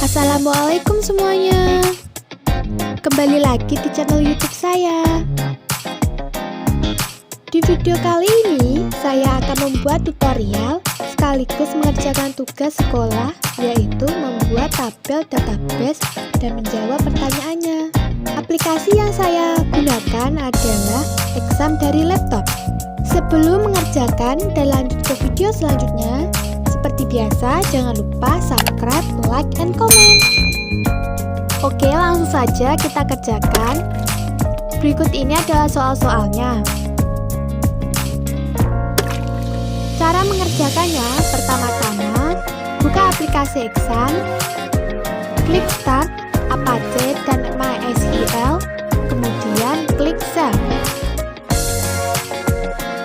Assalamualaikum semuanya. Kembali lagi di channel YouTube saya. Di video kali ini saya akan membuat tutorial sekaligus mengerjakan tugas sekolah, yaitu membuat tabel database dan menjawab pertanyaannya. Aplikasi yang saya gunakan adalah Exam dari laptop. Sebelum mengerjakan dan lanjut ke video selanjutnya, seperti biasa, jangan lupa subscribe, like, and comment. Oke, langsung saja kita kerjakan. Berikut ini adalah soal-soalnya. Cara mengerjakannya, pertama-tama buka aplikasi Exam, klik Start, Apache, dan MySQL, kemudian klik Save.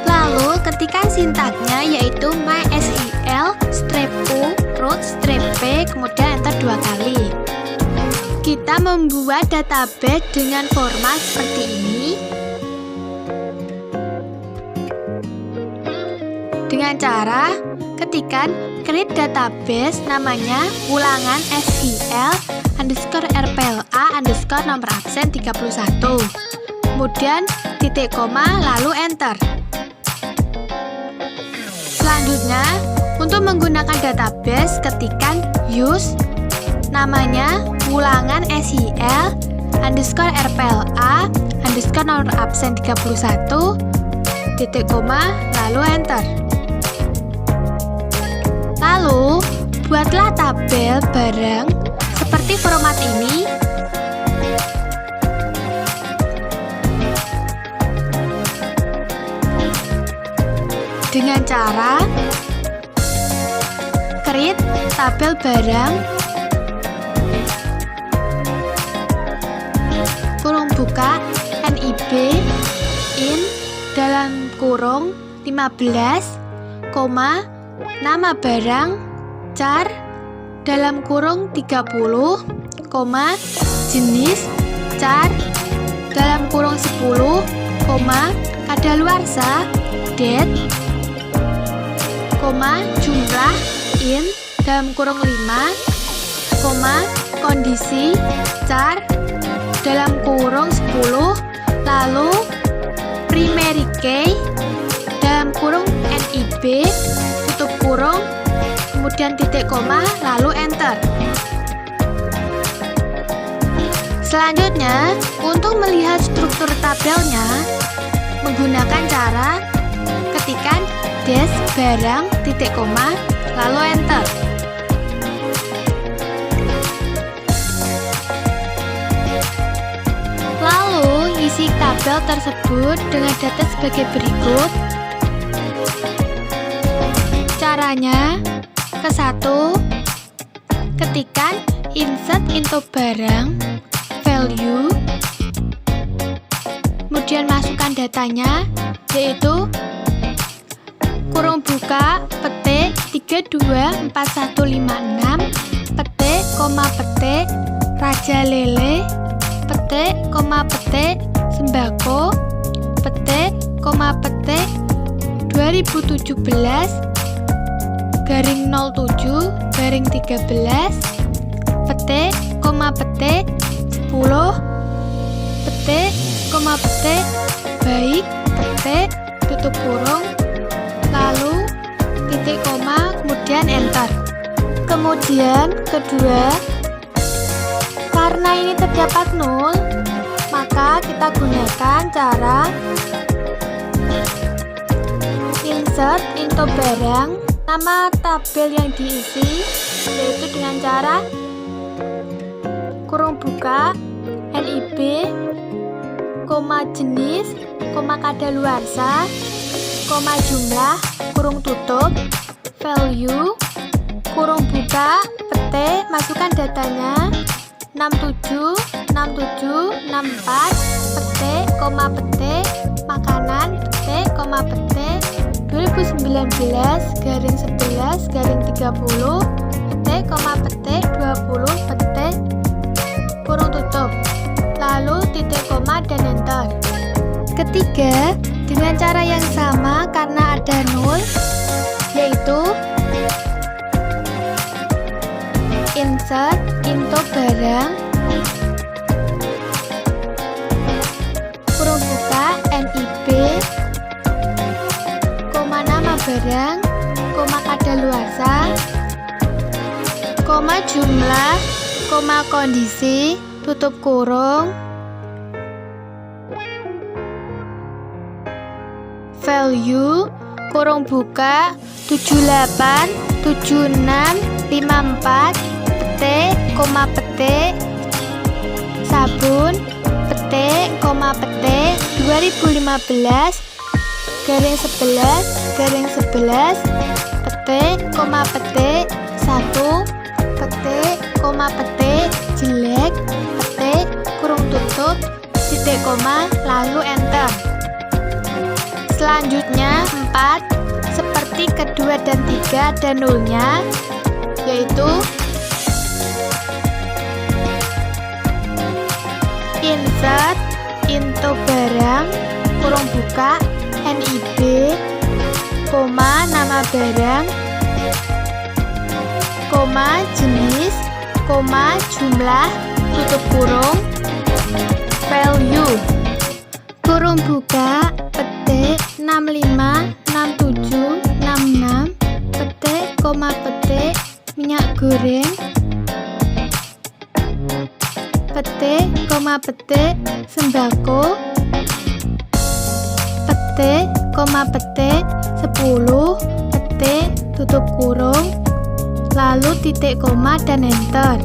Lalu ketikkan sintaknya, yaitu MySQL -u root -p, kemudian enter 2 kali. Kita membuat database dengan format seperti ini. Dengan cara ketikkan create database, namanya ulangan SQL _RPLA nomor absen 31. Kemudian titik koma, lalu enter. Selanjutnya, untuk menggunakan database, ketikkan use, namanya ulangan SQL _RPLA nomor absen 31, titik koma, lalu enter. Lalu, buatlah tabel barang seperti format ini. Dengan cara create tabel barang, kurung buka NIB in dalam kurung 15, nama barang char dalam kurung 30, jenis char dalam kurung 10, kadaluarsa date, jumlah in dalam kurung 5, kondisi char dalam kurung 10, lalu primary key dalam kurung NIB tutup kurung, kemudian titik koma, lalu enter. Selanjutnya, untuk melihat struktur tabelnya menggunakan cara ketikkan dash barang titik koma, lalu enter. Lalu isi tabel tersebut dengan data sebagai berikut. Caranya, ke-1, ketikkan insert into barang value, kemudian masukkan datanya, yaitu kurung buka petik 324156 petik, petik raja lele, petik, petik sembako, petik, petik 2017 garing 07 garing 13 petik, petik 10 petik, petik baik petik tutup kurung, lalu titik koma, kemudian enter. Kemudian kedua, karena ini terdapat 0, maka kita gunakan cara insert into barang, nama tabel yang diisi, yaitu dengan cara kurung buka NIB, jenis, kadaluarsa, jumlah, kurung tutup, value, kurung buka, petik, masukkan datanya, 67, 64, petik, petik, makanan, petik, petik, 2019, garing 11, garing 30, petik, petik, 20, petik, kurung tutup, lalu titik koma dan enter. Ketiga, dengan cara yang sama karena ada 0, yaitu insert into barang, kurung buka NIB, koma nama barang, koma kadaluarsa, koma jumlah, koma kondisi, tutup kurung, value, kurung buka 787654 petik, koma petik, sabun, petik, koma petik 2015 garing 11 petik, koma petik 1 petik, koma petik jelek, petik, kurung tutup, titik koma, lalu enter. Selanjutnya 4, seperti kedua dan 3 ada nolnya, yaitu insert into barang, kurung buka NIB, koma nama barang, koma jenis, koma jumlah, tutup kurung, value, kurung buka petik 656766 petik, koma petik minyak goreng, petik, koma petik sembako, petik, koma petik 10 petik, tutup kurung, lalu titik koma dan enter.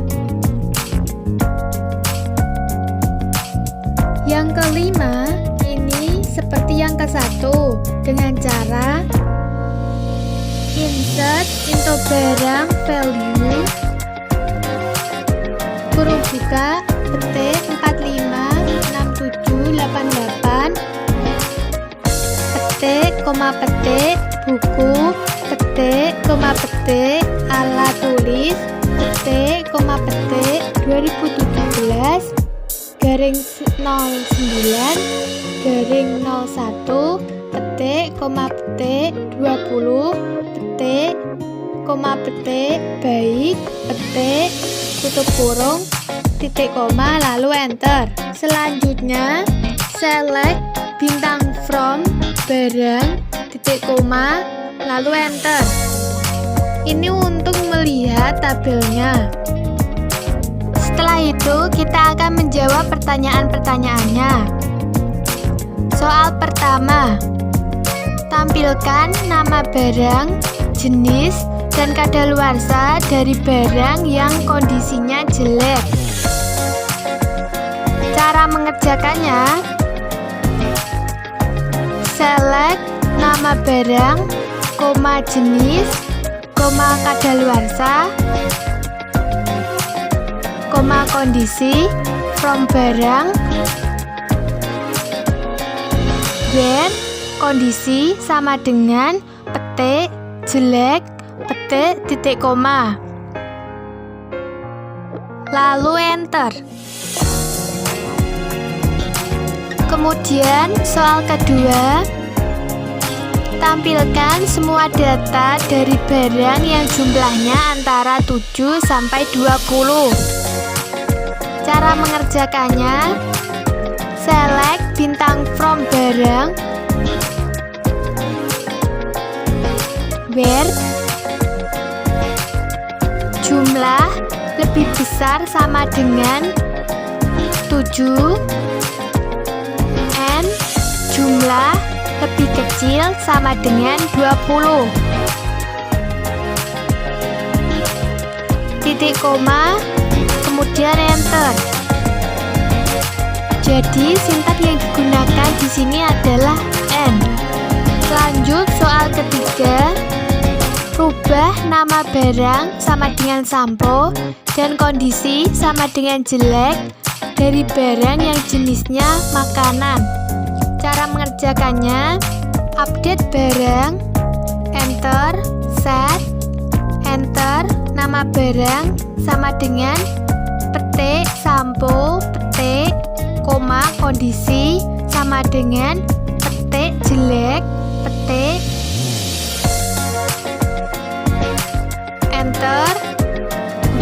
Yang kelima, ini seperti yang ke-1 dengan cara insert into barang value, kurung buka petik 456788 petik, koma petik buku, petik, koma petik alat tulis, petik, koma petik 2017 garing 09 garing 01 petik, koma petik 20 petik, koma petik baik, petik, tutup kurung, titik koma, lalu enter. Selanjutnya select bintang from barang, titik koma, lalu enter. Ini untuk melihat tabelnya. Setelah itu kita akan menjawab pertanyaan-pertanyaannya. Soal pertama, tampilkan nama barang, jenis, dan kadaluarsa dari barang yang kondisinya jelek. Cara mengerjakannya, select nama barang, koma jenis, koma kadaluarsa, koma kondisi, from barang, where, kondisi sama dengan petik, jelek, petik, titik koma, lalu enter. Kemudian soal kedua, tampilkan semua data dari barang yang jumlahnya antara 7 sampai 20. Cara mengerjakannya, select bintang from barang, where, jumlah lebih besar sama dengan 7, and jumlah lebih kecil sama dengan 20. Titik koma, kemudian enter. Jadi sintaks yang digunakan di sini adalah N. Lanjut soal ketiga, rubah nama barang sama dengan sampo dan kondisi sama dengan jelek dari barang yang jenisnya makanan. Cara mengerjakannya, update barang, enter, set, enter, nama barang sama dengan petik, sampo, petik, koma, kondisi sama dengan petik, jelek, petik, enter,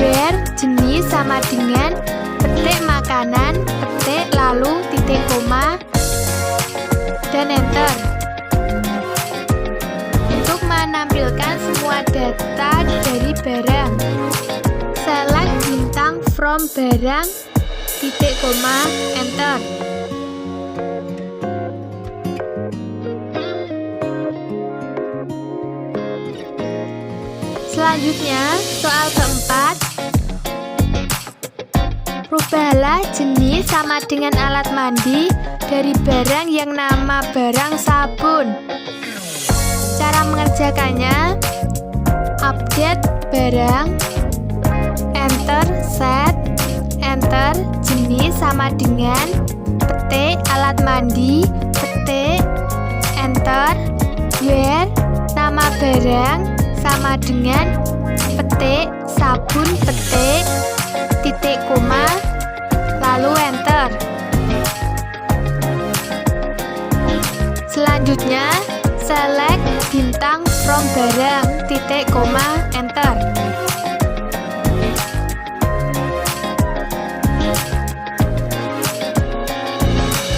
where, jenis. sama dengan petik makanan, petik lalu titik koma dan enter. Untuk menampilkan semua data dari barang, select bintang from barang, titik koma, enter. Selanjutnya, soal keempat. Rubahlah jenis sama dengan alat mandi dari barang yang nama barang sabun. Cara mengerjakannya, update barang, enter set, enter jenis sama dengan petik alat mandi, petik, enter, where nama barang sama dengan petik sabun, petik, titik koma, lalu enter. Selanjutnya, select bintang from barang, titik koma, enter.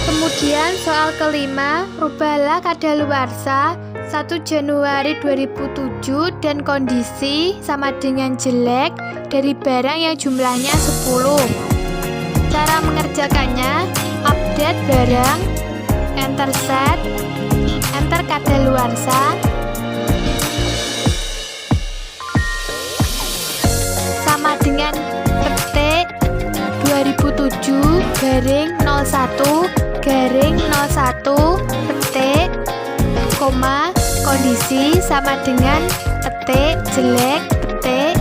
Kemudian soal kelima, rubahlah kadaluarsa 1 Januari 2007 dan kondisi sama dengan jelek dari barang yang jumlahnya 10. Cara mengerjakannya, update barang, enter set, enter kadaluarsa, sama dengan petik 2007 garing 01 garing 01 petik koma kondisi sama dengan petik jelek petik,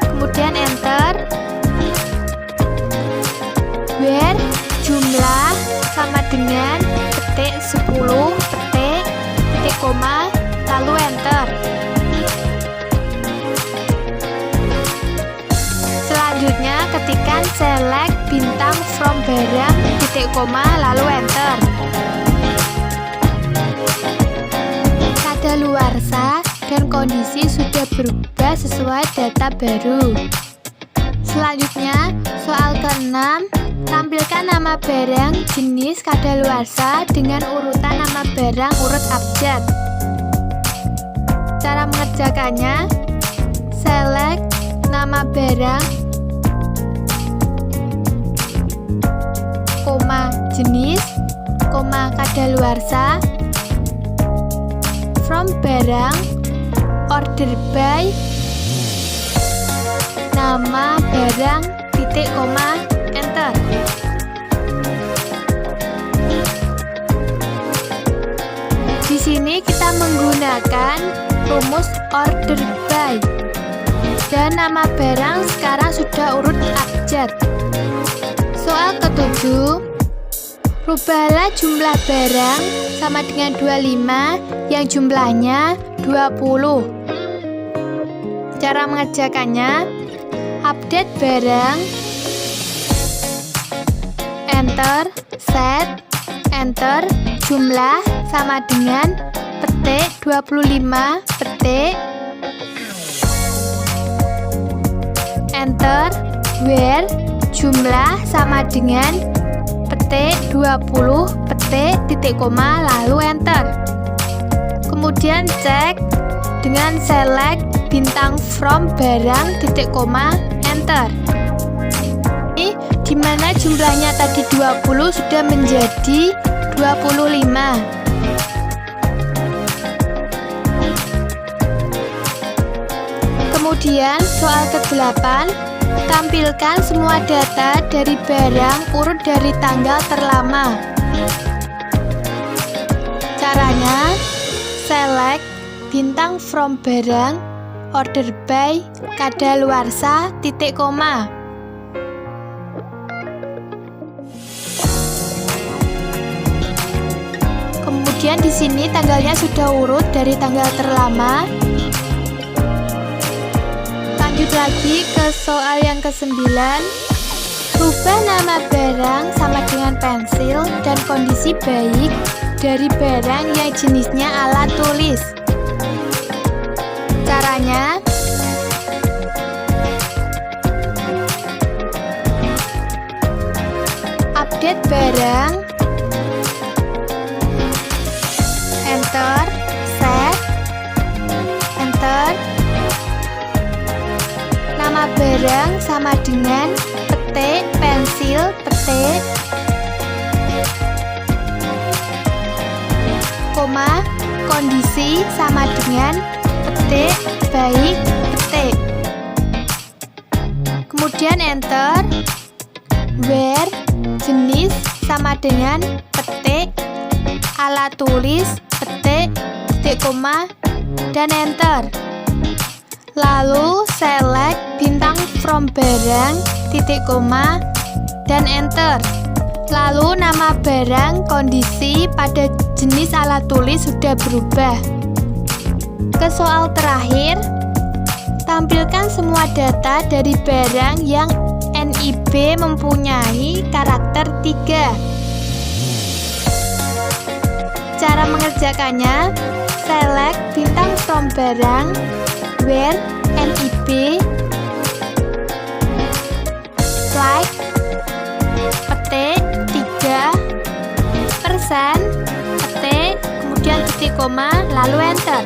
kemudian enter, where jumlah sama dengan petik 10 petik titik koma lalu enter. Selanjutnya ketikkan select bintang from barang titik koma lalu enter. Kadaluarsa dan kondisi sudah berubah sesuai data baru. Selanjutnya, soal ke-6, tampilkan nama barang jenis kadaluarsa dengan urutan nama barang urut abjad. Cara mengerjakannya, select nama barang, koma jenis, koma kadaluarsa, from barang, order by, nama barang, titik koma, enter. Di sini kita menggunakan rumus order by dan nama barang sekarang sudah urut abjad. Soal ke-7, rubahlah jumlah barang sama dengan 25 yang jumlahnya 20. Cara mengerjakannya, update barang, enter, set, enter, jumlah sama dengan petik 25 petik, enter, where jumlah sama dengan petik 20 petik titik koma lalu enter. Kemudian cek dengan select bintang from barang titik koma enter. Ini dimana jumlahnya tadi 20 sudah menjadi 25. Kemudian soal ke-8, tampilkan semua data dari barang urut dari tanggal terlama. Caranya, select bintang from barang, order by, kadaluarsa, titik koma. Kemudian di sini tanggalnya sudah urut dari tanggal terlama. Lanjut lagi ke soal yang ke-9. Rubah nama barang sama dengan pensil dan kondisi baik dari barang yang jenisnya alat tulis. Caranya, Update barang. Enter. Set. Enter. Nama barang sama dengan petik, pensil, petik, koma, kondisi sama dengan petik, baik, petik. Kemudian enter. Where, jenis sama dengan petik, alat tulis, petik, titik koma, dan enter. Lalu select bintang from barang, titik koma, dan enter. Lalu nama barang, kondisi pada jenis alat tulis sudah berubah. Ke soal terakhir, tampilkan semua data dari barang yang NIB mempunyai karakter 3. Cara mengerjakannya, select bintang from barang, where NIB, like, petik, 3%, petik, kemudian titik koma, lalu enter.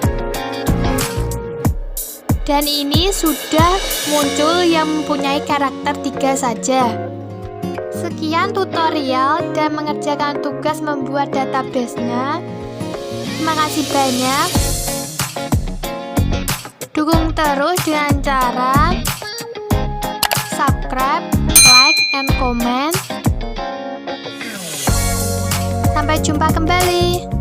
Dan ini sudah muncul yang mempunyai karakter 3 saja. Sekian tutorial dan mengerjakan tugas membuat database-nya. Terima kasih banyak. Dukung terus dengan cara subscribe, like, and comment. Sampai jumpa kembali.